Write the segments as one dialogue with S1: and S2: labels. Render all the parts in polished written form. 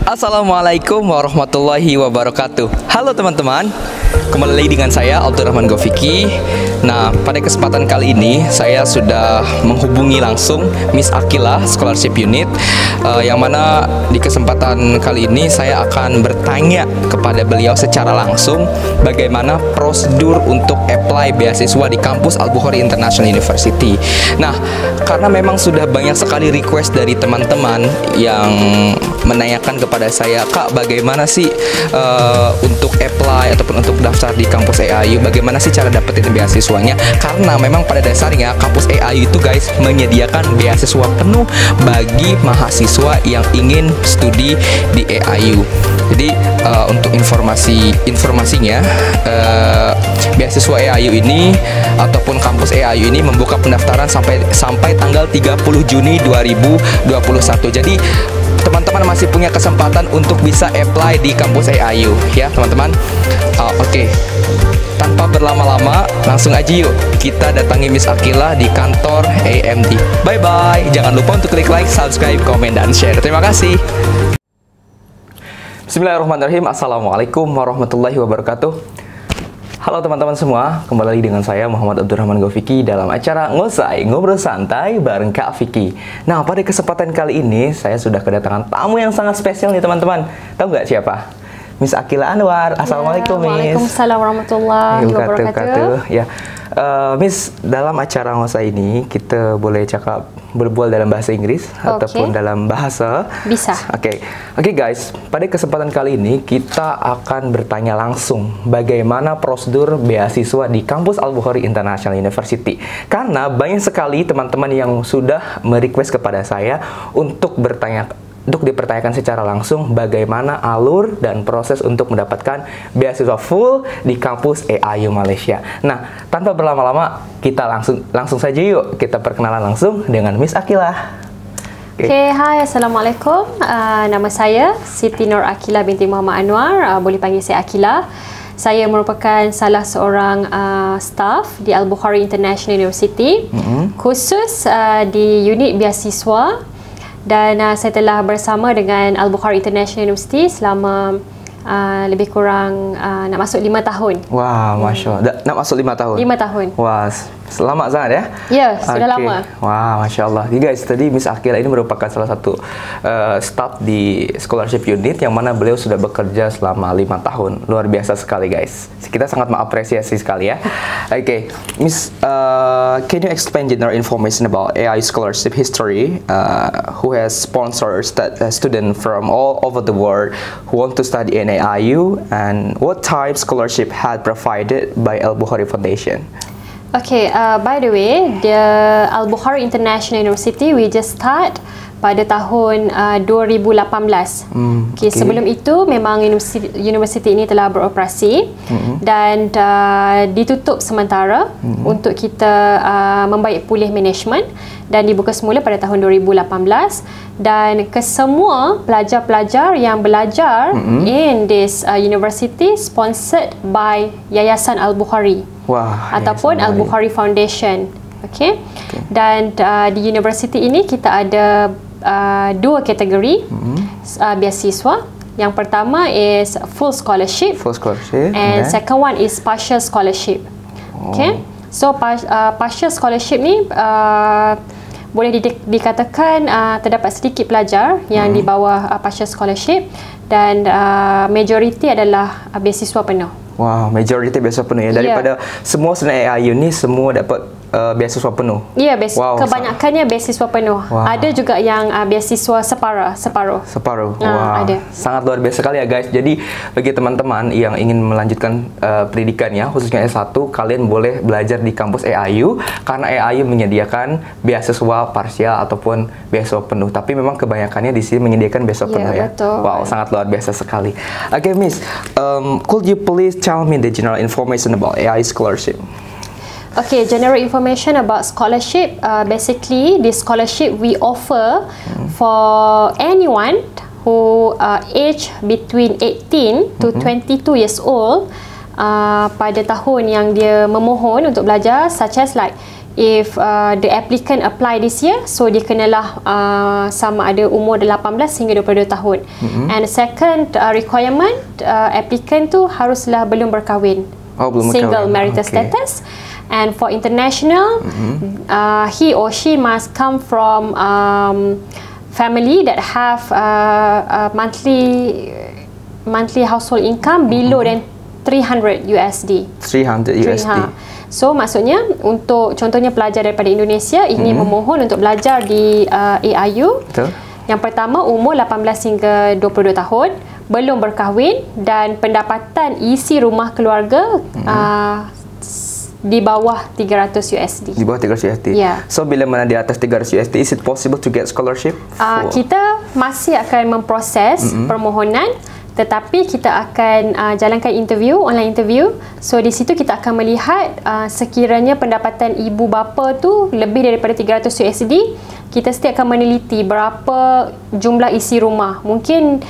S1: Assalamualaikum warahmatullahi wabarakatuh. Halo teman-teman, kembali lagi dengan saya Abdurrahman Gofiki. Nah, pada kesempatan kali ini saya sudah menghubungi langsung Miss Akila Scholarship Unit, yang mana di kesempatan kali ini saya akan bertanya kepada beliau secara langsung bagaimana prosedur untuk apply beasiswa di kampus Al-Bukhari International University. Nah, karena memang sudah banyak sekali request dari teman-teman yang menanyakan kepada saya, Kak, bagaimana sih untuk apply ataupun untuk daftar di kampus EAU, bagaimana sih cara dapetin beasiswanya? Karena memang pada dasarnya kampus EAU itu guys menyediakan beasiswa penuh bagi mahasiswa yang ingin studi di EAU. Jadi untuk informasinya, beasiswa EAU ini ataupun kampus EAU ini membuka pendaftaran sampai tanggal 30 Juni 2021. Jadi teman-teman masih punya kesempatan untuk bisa apply di kampus EAU ya teman-teman. Oke. Tanpa berlama-lama, langsung aja yuk kita datangi Miss Akila di kantor AMD. Bye-bye. Jangan lupa untuk klik like, subscribe, komen, dan share. Terima kasih. Bismillahirrahmanirrahim. Assalamualaikum warahmatullahi wabarakatuh. Halo teman-teman semua, kembali lagi dengan saya Muhammad Abdurrahman Gofiki dalam acara Ngosai Ngobrol Santai bareng Kak Vicky. Nah, pada kesempatan kali ini saya sudah kedatangan tamu yang sangat spesial nih teman-teman. Tahu nggak siapa? Miss Akila Anwar. Assalamualaikum Miss.
S2: Waalaikumsalam warahmatullahi wabarakatuh.
S1: Ya, Miss, dalam acara Ngosai ini kita boleh berbual dalam bahasa Inggris ataupun dalam bahasa
S2: bisa.
S1: Oke guys, pada kesempatan kali ini kita akan bertanya langsung bagaimana prosedur beasiswa di kampus Al-Bukhari International University. Karena banyak sekali teman-teman yang sudah merequest kepada saya untuk dipertanyakan secara langsung bagaimana alur dan proses untuk mendapatkan beasiswa full di kampus EAU Malaysia. Nah, tanpa berlama-lama kita langsung saja yuk kita perkenalan langsung dengan Miss Akila.
S2: Oke, hai, Assalamualaikum. Nama saya Siti Nur Akila binti Muhammad Anwar. Boleh panggil saya Akila. Saya merupakan salah seorang staff di Al-Bukhari International University, khusus di unit beasiswa. Dan saya telah bersama dengan Al-Bukhari International University selama lebih kurang nak masuk 5 tahun.
S1: Wah, Masya Allah. Nak masuk 5 tahun?
S2: 5 tahun.
S1: Wah, selamat sangat ya?
S2: Ya, sudah lama.
S1: Wah, Masya Allah. Jadi guys, tadi Miss Akila ini merupakan salah satu staff di Scholarship Unit yang mana beliau sudah bekerja selama 5 tahun. Luar biasa sekali guys. Kita sangat mengapresiasi sekali ya. Oke, Miss, can you explain general information about AI scholarship history, who has sponsored students from all over the world who want to study in AIU, and what type scholarship had provided by Al-Bukhari Foundation?
S2: Okay, by the way, the Al-Bukhari International University we just start pada tahun 2018. Okay, sebelum itu memang universiti ini telah beroperasi dan ditutup sementara untuk kita membaik pulih management dan dibuka semula pada tahun 2018, dan kesemua pelajar-pelajar yang belajar in this university sponsored by Yayasan Al-Bukhari ataupun Al-Bukhari Foundation. Okay. Dan di universiti ini kita ada dua kategori beasiswa. Yang pertama is full scholarship, and second one is partial scholarship. Okay. So partial scholarship ni boleh dikatakan terdapat sedikit pelajar yang di bawah partial scholarship, dan majoriti adalah beasiswa penuh.
S1: Wow, majoriti beasiswa penuh ya. Daripada semua student EAU ni semua dapat beasiswa penuh.
S2: Ya, kebanyakannya beasiswa penuh. Ada juga yang beasiswa separuh.
S1: Ada. Sangat luar biasa sekali ya guys. Jadi bagi teman-teman yang ingin melanjutkan pendidikannya khususnya S1, kalian boleh belajar di kampus EAU karena EAU menyediakan beasiswa parsial ataupun beasiswa penuh. Tapi memang kebanyakannya di sini menyediakan beasiswa penuh ya.
S2: Betul.
S1: Wow, sangat luar biasa sekali. Okay, Miss, could you please tell me the general information about AI scholarship?
S2: Okay, general information about scholarship. Basically, this scholarship we offer for anyone who age between 18 to 22 years old pada tahun yang dia memohon untuk belajar, such as like if the applicant apply this year, so dia kenalah sama ada umur 18 hingga 22 tahun. And the second requirement, applicant tu haruslah belum berkahwin.
S1: Belum
S2: Single
S1: berkahwin.
S2: marital status. And for international, he or she must come from family that have monthly household income below than 300 USD.
S1: 300 USD.
S2: So maksudnya untuk contohnya pelajar daripada Indonesia ingin memohon untuk belajar di AIU.
S1: Betul.
S2: Yang pertama umur 18 hingga 22 tahun, belum berkahwin dan pendapatan isi rumah keluarga di bawah 300 USD.
S1: Di bawah 300 USD.
S2: Yeah.
S1: So bila mana di atas 300 USD, is it possible to get scholarship?
S2: Kita masih akan memproses permohonan, tetapi kita akan jalankan online interview. So di situ kita akan melihat sekiranya pendapatan ibu bapa tu lebih daripada 300 USD, kita mesti akan meneliti berapa jumlah isi rumah. Mungkin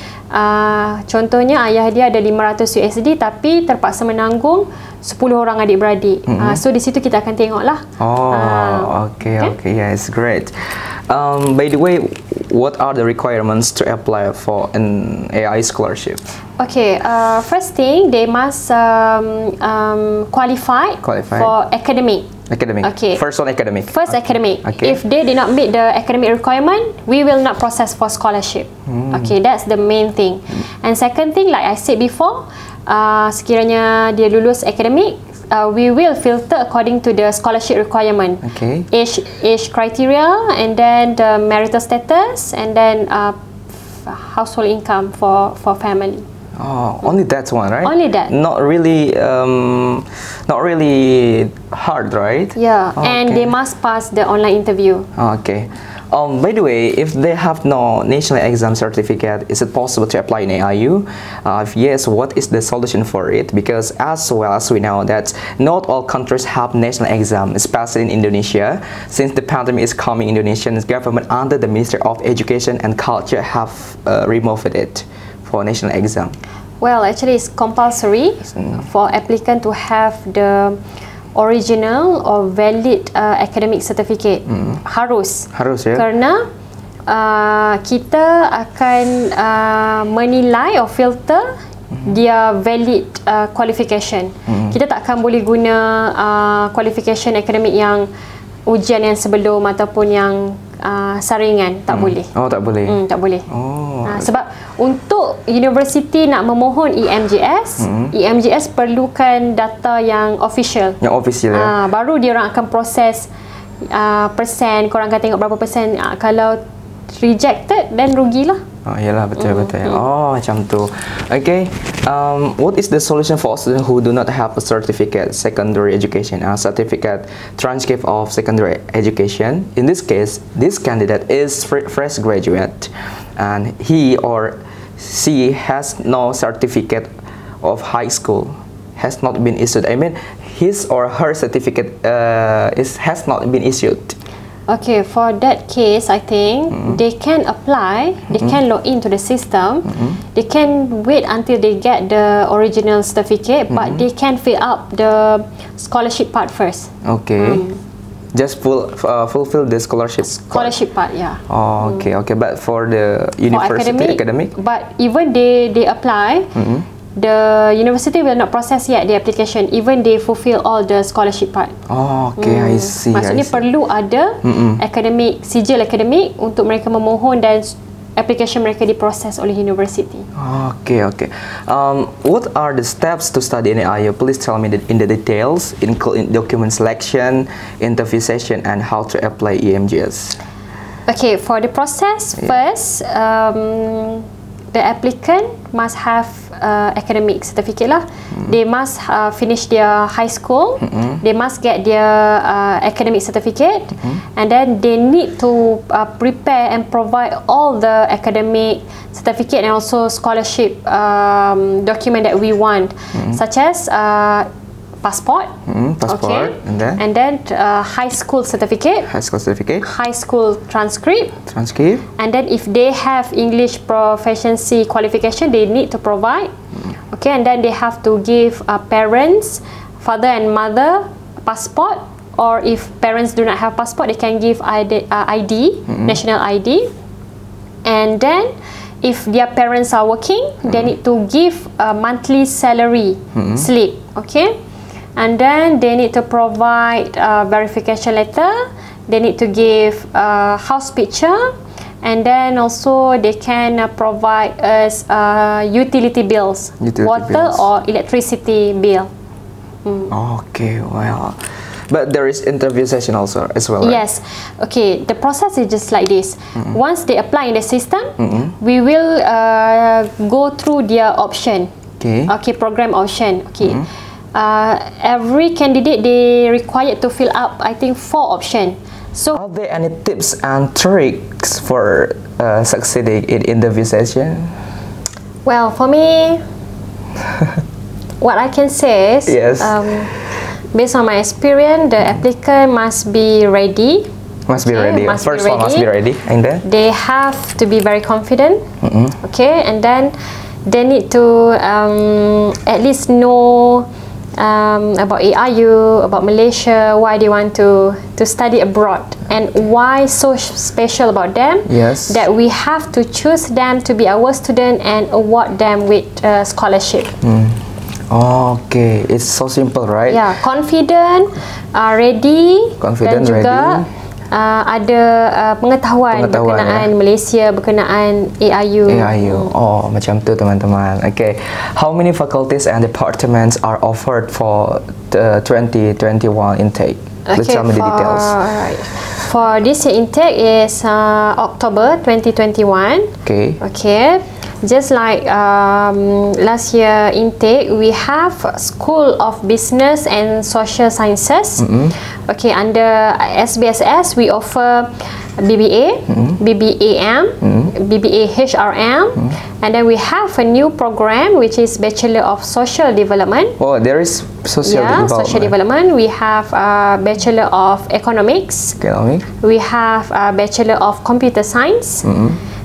S2: contohnya ayah dia ada 500 USD tapi terpaksa menanggung 10 orang adik-beradik. So di situ kita akan tengoklah.
S1: Okay, yes, great. By the way, what are the requirements to apply for an AI scholarship?
S2: Okay, first thing they must qualify for academic. Okay.
S1: First on academic.
S2: First academic.
S1: Okay.
S2: If they did not meet the academic requirement, we will not process for scholarship. Okay, that's the main thing. And second thing, like I said before, sekiranya dia lulus academic, we will filter according to the scholarship requirement.
S1: Okay.
S2: Age criteria, and then the marital status, and then household income for family.
S1: Only that one, right?
S2: Only that.
S1: Not really hard, right?
S2: Yeah, and they must pass the online interview.
S1: Okay. By the way, if they have no national exam certificate, is it possible to apply in AIU? If yes, what is the solution for it? Because as well as we know that not all countries have national exam, especially in Indonesia. Since the pandemic is coming, Indonesian government under the Ministry of Education and Culture have removed it for national exam.
S2: Well, actually it's compulsory for applicant to have the original or valid academic certificate. Harus ya. Kerana kita akan menilai or filter dia valid qualification. Kita tak akan boleh guna qualification akademik yang ujian yang sebelum ataupun yang saringan, tak boleh.
S1: Tak boleh.
S2: Tak boleh. Sebab untuk universiti nak memohon EMJS, EMJS perlukan data yang official.
S1: Yang official ya.
S2: Baru dia orang akan proses persen, korang akan tengok berapa persen. Kalau rejected, then rugilah.
S1: Yalah, betul. Macam tu. Okay. What is the solution for students who do not have a certificate secondary education, certificate transcript of secondary education? In this case, this candidate is fresh graduate and he or she has no certificate of high school, has not been issued. I mean, his or her certificate has not been issued.
S2: Okay, for that case, I think they can apply, they can log into the system, they can wait until they get the original certificate, but they can fill up the scholarship part first.
S1: Okay. Just fulfill the scholarship
S2: part, yeah.
S1: Okay. But for the university academic,
S2: but even they apply, the university will not process yet the application even they fulfill all the scholarship part.
S1: Okay, I see.
S2: Maksudnya perlu ada akademik, sijil akademik untuk mereka memohon dan application mereka diproses oleh universiti.
S1: Okay. What are the steps to study in AIU? Please tell me in the details, including document selection, interview session, and how to apply EMJS.
S2: Okay, for the process, first, the applicant must have academic certificate lah. They must finish their high school. They must get their academic certificate, and then they need to prepare and provide all the academic certificate and also scholarship document that we want, such as passport,
S1: okay.
S2: and then high school certificate, high school transcript, and then if they have English proficiency qualification, they need to provide Okay, and then they have to give parents, father and mother, passport, or if parents do not have passport, they can give ID, national ID. And then if their parents are working, they need to give a monthly salary slip. Okay, and then they need to provide a verification letter. They need to give a house picture, and then also they can provide us utility bills, water or electricity bill.
S1: Okay, well, but there is interview session also as well, right?
S2: Yes. Okay, the process is just like this. Once they apply in the system, we will go through their option. Okay, program option. Okay. Every candidate, they required to fill up, I think, 4 options. So
S1: are there any tips and tricks for succeeding in interview session?
S2: Well, for me, what I can say is,
S1: yes.
S2: Based on my experience, the applicant must be ready.
S1: Must be ready. First of all, must be ready, and then
S2: they have to be very confident. Okay, and then they need to at least know about AIU, about Malaysia, why they want to study abroad, and why so special about them.
S1: Yes.
S2: That we have to choose them to be our student and award them with scholarship.
S1: Okay, it's so simple, right?
S2: Yeah, confident, ready,
S1: confident,
S2: dan juga ada pengetahuan berkenaan Malaysia, berkenaan AIU.
S1: Oh, macam tu teman-teman. Okay, how many faculties and departments are offered for the 2021 intake? Let's tell me the details.
S2: Right. For this year intake is October 2021. Okay. Just like last year intake, we have School of Business and Social Sciences. Okay, under SBSS, we offer BBA, BBAM, BBA HRM, and then we have a new program which is Bachelor of Social Development.
S1: Oh, there is social development.
S2: Social development. We have Bachelor of Economics. We have Bachelor of Computer Science.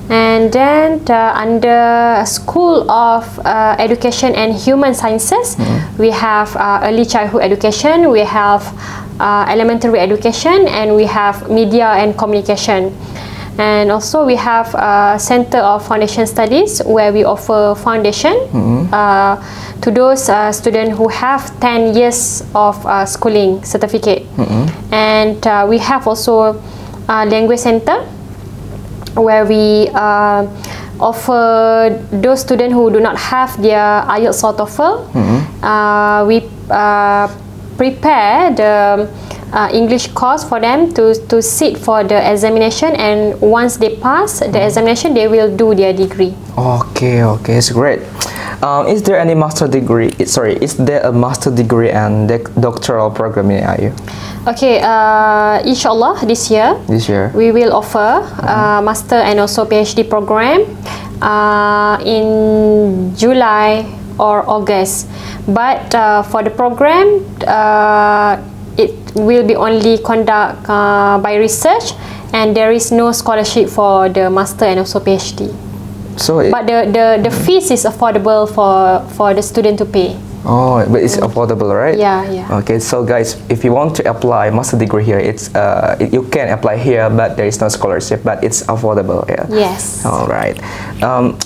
S2: And then under School of Education and Human Sciences, we have Early Childhood Education, we have Elementary Education, and we have Media and Communication. And also we have Center of Foundation Studies, where we offer foundation to those students who have 10 years of schooling certificate. And we have also Language Center, where we offer those students who do not have their IELTS or TOEFL. We prepare the English course for them to sit for the examination, and once they pass the examination, they will do their degree.
S1: Okay, it's great. Is there any master degree? Is there a master degree and doctoral program in AIU?
S2: Okay, inshallah this year we will offer master and also PhD program in July or August. But for the program, it will be only conduct by research, and there is no scholarship for the master and also PhD. So but the fees is affordable for the student to pay.
S1: Oh, but it's affordable, right?
S2: Yeah.
S1: Okay, so guys, if you want to apply master degree here, it's you can apply here, but there is no scholarship, but it's affordable. Yeah.
S2: Yes.
S1: All right.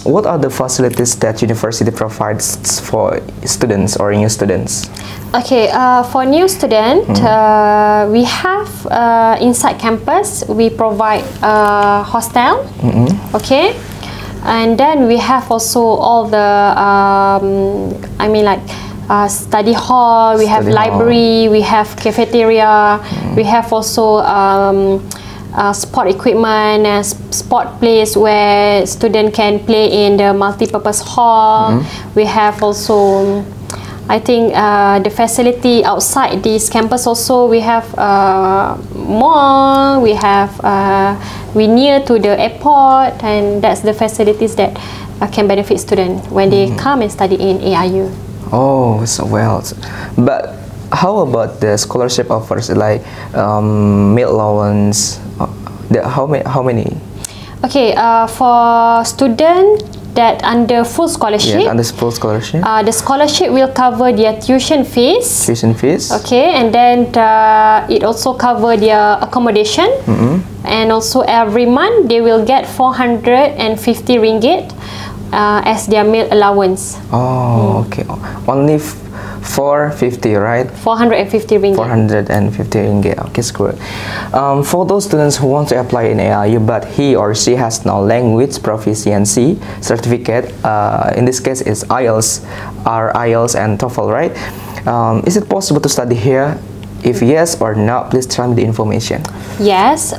S1: What are the facilities that university provides for students or new students?
S2: Okay, for new student, we have inside campus we provide hostel. Okay. And then we have also all the study hall, we have library, we have cafeteria, we have also sport equipment and sport place where student can play in the multi-purpose hall. We have also, I think, the facility outside this campus also. We have mall, we have we near to the airport, and that's the facilities that can benefit students when they come and study in AIU.
S1: Oh, so well. But how about the scholarship offers, like meal allowance? How many?
S2: Okay, for student that under full scholarship,
S1: Yes, under full scholarship.
S2: the scholarship will cover their tuition fees.
S1: Tuition fees.
S2: Okay, and then it also cover their accommodation, and also every month they will get 450 ringgit as their meal allowance.
S1: Oh, okay. Only 450, right?
S2: 450 ringgit.
S1: 450 ringgit. Okay, it's good. For those students who want to apply in AIU but he or she has no language proficiency certificate, in this case it's IELTS, IELTS and TOEFL, right? Is it possible to study here? If yes or no, please tell me the information.
S2: Yes,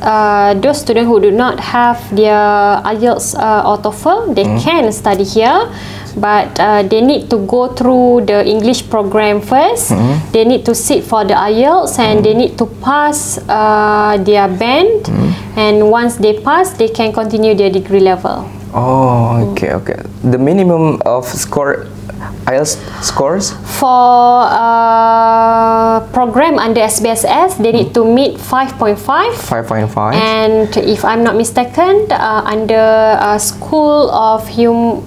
S2: those students who do not have their IELTS or TOEFL, they can study here, but they need to go through the English program first. They need to sit for the IELTS and they need to pass their band, and once they pass, they can continue their degree level.
S1: Oh, okay, okay. The minimum of score IELTS scores?
S2: For program under SBSS, they need to meet 5.5.
S1: 5.5.
S2: And if I'm not mistaken, under School of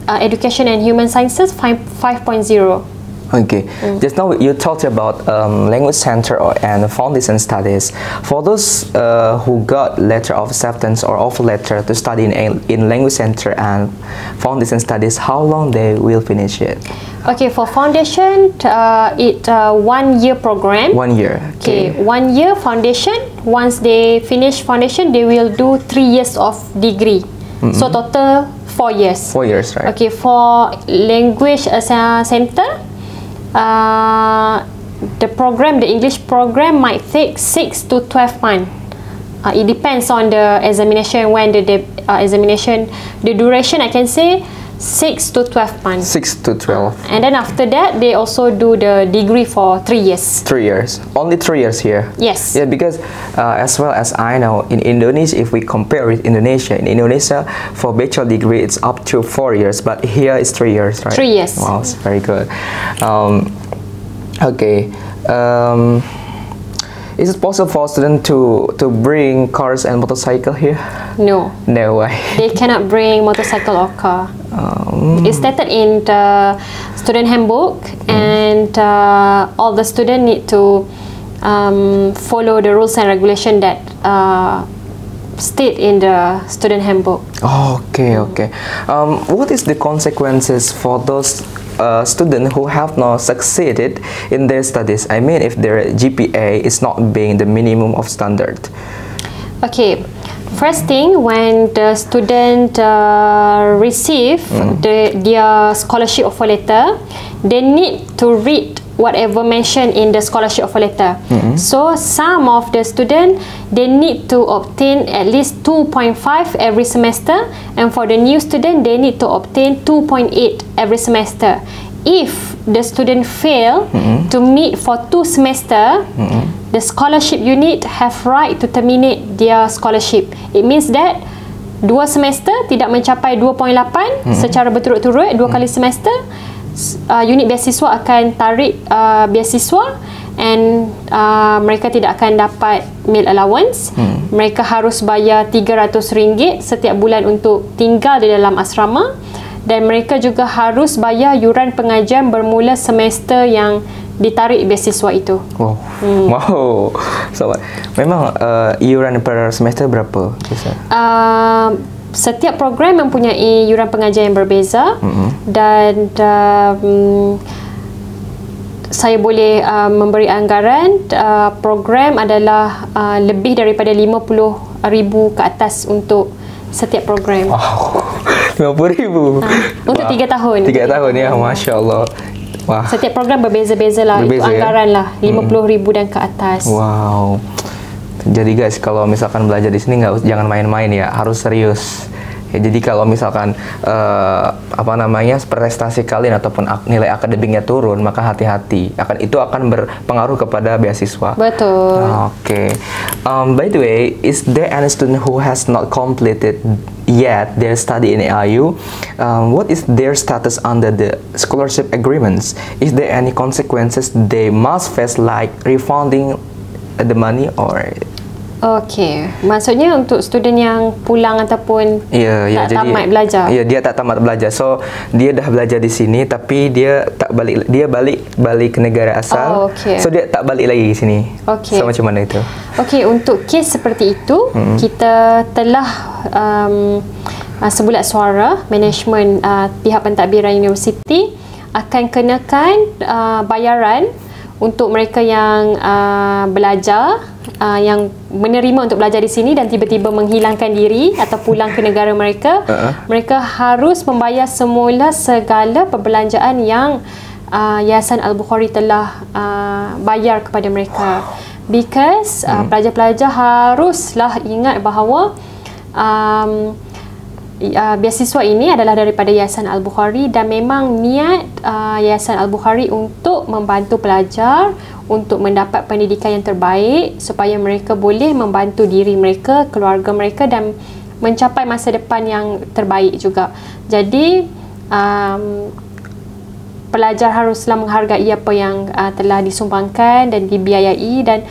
S2: Education and Human Sciences, 5.0.
S1: Okay, just now you talked about language center and foundation studies. For those who got letter of acceptance or offer letter to study in language center and foundation studies, how long they will finish it?
S2: Okay, for foundation, it's a 1 year program.
S1: 1 year.
S2: Okay, 1 year foundation. Once they finish foundation, they will do 3 years of degree. So total 4 years.
S1: 4 years, right?
S2: Okay, for language center, the program, the English program might take 6 to 12 months. It depends on the examination, when the examination, the duration I can say 6 to 12 months.
S1: 6 to 12.
S2: And then after that, they also do the degree for 3 years.
S1: 3 years. Only 3 years here.
S2: Yes.
S1: Yeah, because as well as I know, in Indonesia, if we compare with Indonesia, in Indonesia, for bachelor degree, it's up to 4 years, but here it's 3 years, right?
S2: 3 years.
S1: Wow, it's very good. Okay. Is it possible for a student to bring cars and motorcycle here?
S2: No.
S1: No way.
S2: They cannot bring motorcycle or car. It's stated in the student handbook, and all the students need to follow the rules and regulation that state in the student handbook.
S1: Okay, okay. What is the consequences for those students who have not succeeded in their studies? I mean, if their GPA is not being the minimum of standard.
S2: Okay, first thing, when the student receive their scholarship offer letter, they need to read whatever mentioned in the scholarship offer letter. So some of the students, they need to obtain at least 2.5 every semester, and for the new student, they need to obtain 2.8 every semester. If the student fail to meet for 2 semester, the scholarship unit have right to terminate their scholarship. It means that 2 semester tidak mencapai 2.8 secara berturut-turut 2 kali semester, unit beasiswa akan tarik beasiswa, and mereka tidak akan dapat meal allowance. Mereka harus bayar RM300 setiap bulan untuk tinggal di dalam asrama, dan mereka juga harus bayar yuran pengajian bermula semester yang ditarik beasiswa itu.
S1: Wow, wow. So, memang iuran per semester berapa?
S2: Setiap program mempunyai yuran pengajian yang berbeza, dan saya boleh memberi anggaran, program adalah lebih daripada 50,000 ke atas untuk setiap program.
S1: Wow, 50,000
S2: untuk 3 tahun.
S1: 3 tahun ya, Masya Allah. Wah.
S2: Setiap program berbeza-beza lah. Itu anggaran ya? Lah 50,000 dan ke atas.
S1: Wow. Jadi guys, kalau misalkan belajar di sini jangan main-main ya, harus serius. Ya, jadi kalau misalkan prestasi kalian ataupun nilai akademiknya turun, maka hati-hati. Itu akan berpengaruh kepada beasiswa.
S2: Betul.
S1: Okay. By the way, is there any student who has not completed yet their study in AIU? What is their status under the scholarship agreements? Is there any consequences they must face, like refunding the money or
S2: Okey, maksudnya untuk student yang pulang ataupun tak tamat belajar.
S1: Ya, dia tak tamat belajar. So, dia dah belajar di sini tapi dia tak balik, dia balik ke negara asal.
S2: Okay.
S1: So, dia tak balik lagi di sini.
S2: Okay.
S1: So, macam mana itu?
S2: Okey, untuk kes seperti itu, kita telah sebulat suara management pihak pentadbiran universiti akan kenakan bayaran untuk mereka yang belajar, yang menerima untuk belajar di sini dan tiba-tiba menghilangkan diri atau pulang ke negara mereka, mereka harus membayar semula segala perbelanjaan yang Yayasan Al-Bukhari telah bayar kepada mereka. Because pelajar-pelajar haruslah ingat bahawa beasiswa ini adalah daripada Yayasan Al-Bukhari dan memang niat Yayasan Al-Bukhari untuk membantu pelajar untuk mendapat pendidikan yang terbaik supaya mereka boleh membantu diri mereka, keluarga mereka dan mencapai masa depan yang terbaik juga. Jadi pelajar haruslah menghargai apa yang telah disumbangkan dan dibiayai dan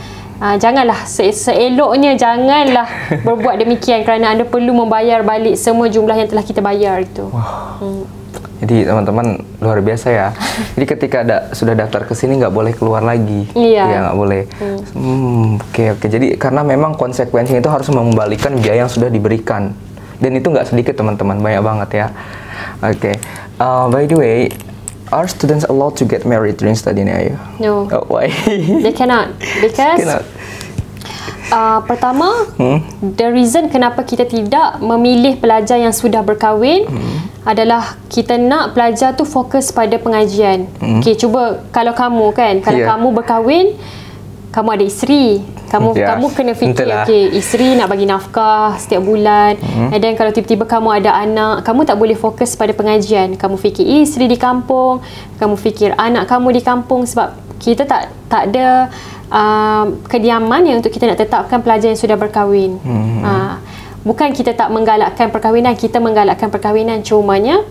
S2: janganlah seeloknya janganlah berbuat demikian kerana anda perlu membayar balik semua jumlah yang telah kita bayar itu.
S1: Jadi teman-teman luar biasa ya. Jadi ketika sudah daftar ke sini nggak boleh keluar lagi.
S2: Iya.
S1: Ya nggak boleh. Oke. Jadi karena memang konsekuensinya itu harus mengembalikan biaya yang sudah diberikan. Dan itu nggak sedikit teman-teman, banyak banget ya. Oke. By the way, are students allowed to get married during study Ayu?
S2: No.
S1: Oh, why?
S2: They cannot. Because pertama, the reason kenapa kita tidak memilih pelajar yang sudah berkahwin adalah kita nak pelajar tu fokus pada pengajian. Okey, cuba kalau kamu kan, kalau kamu berkahwin, kamu ada isteri, kamu kena fikir okey, isteri nak bagi nafkah setiap bulan. And then kalau tiba-tiba kamu ada anak, kamu tak boleh fokus pada pengajian. Kamu fikir isteri di kampung, kamu fikir anak kamu di kampung sebab kita tak ada kediaman yang untuk kita nak tetapkan pelajar yang sudah berkahwin. Bukan kita tak menggalakkan perkahwinan, kita menggalakkan perkahwinan, cumanya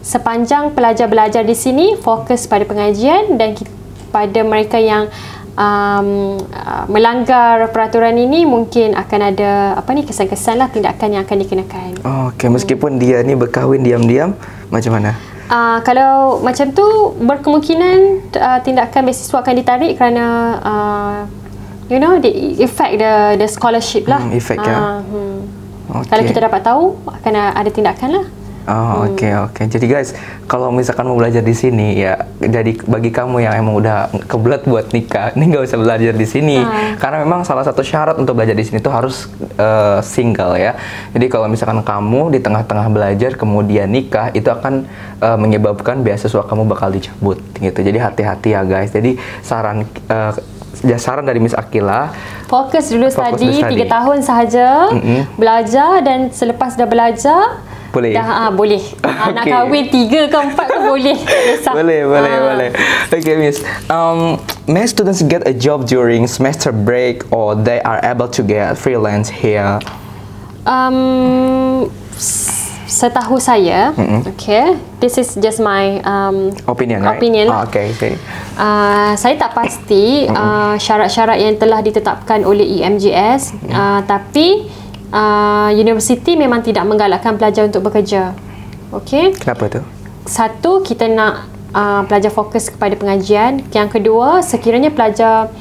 S2: sepanjang pelajar belajar di sini fokus pada pengajian dan pada mereka yang melanggar peraturan ini mungkin akan ada kesan-kesan lah, tindakan yang akan dikenakan.
S1: Okey, meskipun dia ni berkahwin diam-diam, macam mana?
S2: Kalau macam tu berkemungkinan tindakan beasiswa akan ditarik kerana the effect the scholarship lah.
S1: Effect ya.
S2: Okay. Kalau kita dapat tahu akan ada tindakan lah.
S1: Okey. Jadi guys, kalau misalkan mau belajar di sini ya, jadi bagi kamu yang emang udah kebelet buat nikah, ini nggak usah belajar di sini. Karena memang salah satu syarat untuk belajar di sini itu harus single ya. Jadi kalau misalkan kamu di tengah-tengah belajar kemudian nikah, itu akan menyebabkan beasiswa kamu bakal dicabut gitu. Jadi hati-hati ya guys. Jadi saran dari Miss Akila,
S2: fokus dulu study 3 tahun sahaja, belajar dan selepas dah belajar
S1: boleh.
S2: Boleh. Nak kahwin 3 ke 4 ke boleh.
S1: Boleh. Okay, Miss. May students get a job during semester break or they are able to get freelance here?
S2: Setahu saya, okay, this is just my
S1: opinion, right? Okay.
S2: Saya tak pasti syarat-syarat yang telah ditetapkan oleh EMJS, tapi universiti memang tidak menggalakkan pelajar untuk bekerja. Okay?
S1: Kenapa tu?
S2: Satu, kita nak pelajar fokus kepada pengajian. Yang kedua, sekiranya pelajar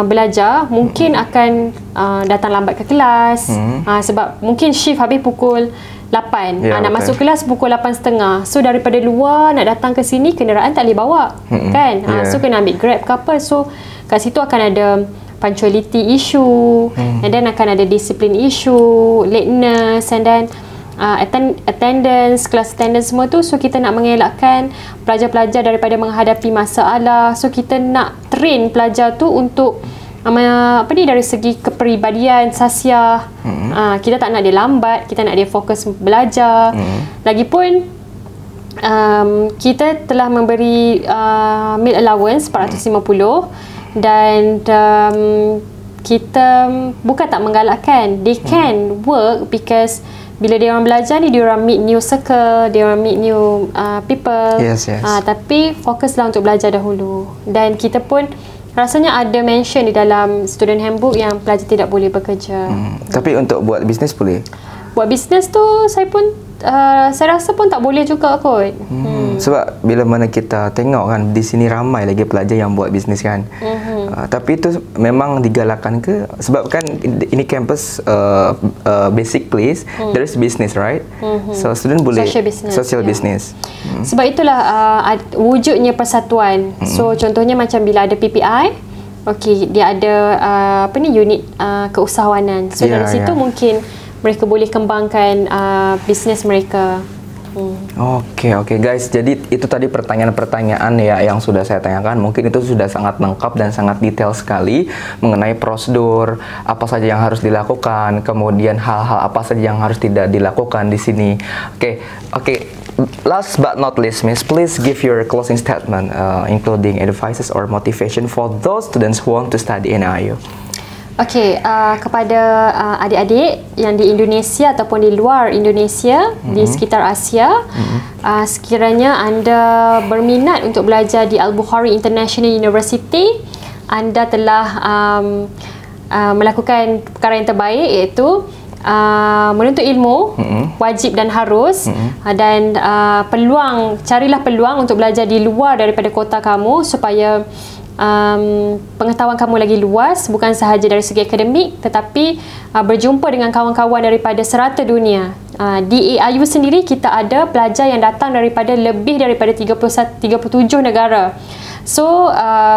S2: belajar, mungkin akan datang lambat ke kelas, sebab mungkin shift habis pukul 8, nak masuk kelas pukul 8.30. So daripada luar nak datang ke sini, kenderaan tak boleh bawa, kan? So kena ambil Grab ke apa. So kat situ akan ada punctuality issue, and then akan ada discipline issue, lateness, and then attendance, class attendance semua tu. So kita nak mengelakkan pelajar-pelajar daripada menghadapi masalah. So kita nak train pelajar tu untuk dari segi kepribadian, sasiah. Kita tak nak dia lambat, kita nak dia fokus belajar. Lagipun kita telah memberi meal allowance 450 dan kita bukan tak menggalakkan, they can work because bila dia orang belajar ni, dia orang meet new circle, dia orang meet new people.
S1: Yes.
S2: Tapi fokuslah untuk belajar dahulu. Dan kita pun rasanya ada mention di dalam student handbook yang pelajar tidak boleh bekerja.
S1: Tapi untuk buat bisnes boleh?
S2: Buat bisnes tu saya rasa pun tak boleh juga kot.
S1: Sebab bila mana kita tengok kan di sini ramai lagi pelajar yang buat bisnes kan. Tapi itu memang digalakkan ke? Sebab kan ini campus basic place, there is business, right? So student boleh social business.
S2: Sebab itulah wujudnya persatuan. So contohnya macam bila ada PPI, okey, dia ada unit keusahawanan. So dari situ mungkin mereka boleh kembangkan bisnes mereka.
S1: Okey guys, jadi itu tadi pertanyaan-pertanyaan ya yang sudah saya tanyakan. Mungkin itu sudah sangat lengkap dan sangat detail sekali mengenai prosedur apa saja yang harus dilakukan, kemudian hal-hal apa saja yang harus tidak dilakukan di sini. Oke. Last but not least, Miss, please give your closing statement, including advices or motivation for those students who want to study in IU.
S2: Okey, kepada adik-adik yang di Indonesia ataupun di luar Indonesia, di sekitar Asia, sekiranya anda berminat untuk belajar di Al-Bukhari International University, anda telah melakukan perkara yang terbaik, iaitu menuntut ilmu, wajib dan harus, dan carilah peluang untuk belajar di luar daripada kota kamu supaya pengetahuan kamu lagi luas, bukan sahaja dari segi akademik tetapi berjumpa dengan kawan-kawan daripada serata dunia. Di AIU sendiri kita ada pelajar yang datang daripada lebih daripada 37 negara. So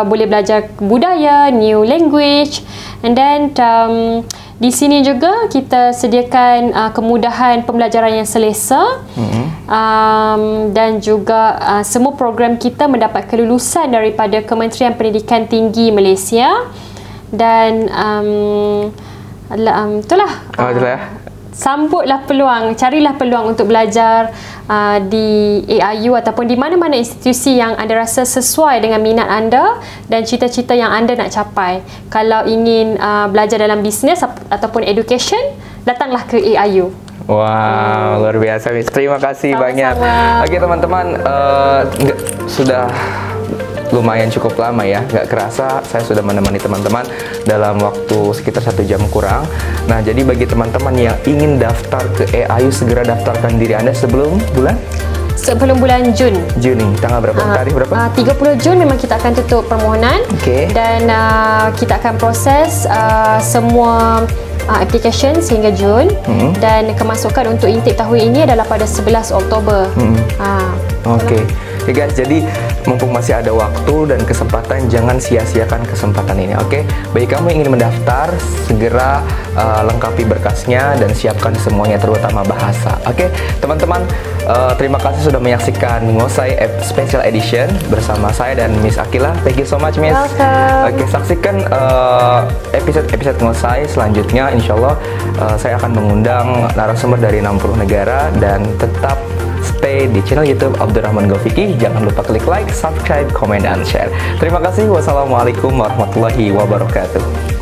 S2: boleh belajar budaya, new language, and then di sini juga kita sediakan kemudahan pembelajaran yang selesa, dan juga semua program kita mendapat kelulusan daripada Kementerian Pendidikan Tinggi Malaysia, dan itulah. Sambutlah peluang, carilah peluang untuk belajar di AIU ataupun di mana-mana institusi yang anda rasa sesuai dengan minat anda dan cita-cita yang anda nak capai. Kalau ingin belajar dalam bisnes ataupun education, datanglah ke AIU.
S1: Wow, luar biasa, Miss. Terima kasih banyak. Oke, teman-teman, sudah lumayan cukup lama ya, nggak kerasa saya sudah menemani teman-teman dalam waktu sekitar 1 jam kurang. Nah, jadi bagi teman-teman yang ingin daftar ke AIU, segera daftarkan diri anda sebelum bulan Juni. Tanggal berapa? Tarikh berapa?
S2: 30 Jun memang kita akan tutup permohonan. Dan kita akan proses semua application sehingga Jun, dan kemasukan untuk intake tahun ini adalah pada 11 Oktober.
S1: Oke guys, jadi mumpung masih ada waktu dan kesempatan, jangan sia-siakan kesempatan ini. Bagi kamu yang ingin mendaftar, segera lengkapi berkasnya dan siapkan semuanya, terutama bahasa. Teman-teman, terima kasih sudah menyaksikan Ngosai Special Edition bersama saya dan Miss Akila. Thank you so much, Miss.
S2: Welcome.
S1: Saksikan episode Ngosai selanjutnya. Insya Allah saya akan mengundang narasumber dari 60 negara, dan tetap stay di channel YouTube Abdurrahman Gofiki. Jangan lupa klik like, subscribe, comment, dan share. Terima kasih. Wassalamualaikum warahmatullahi wabarakatuh.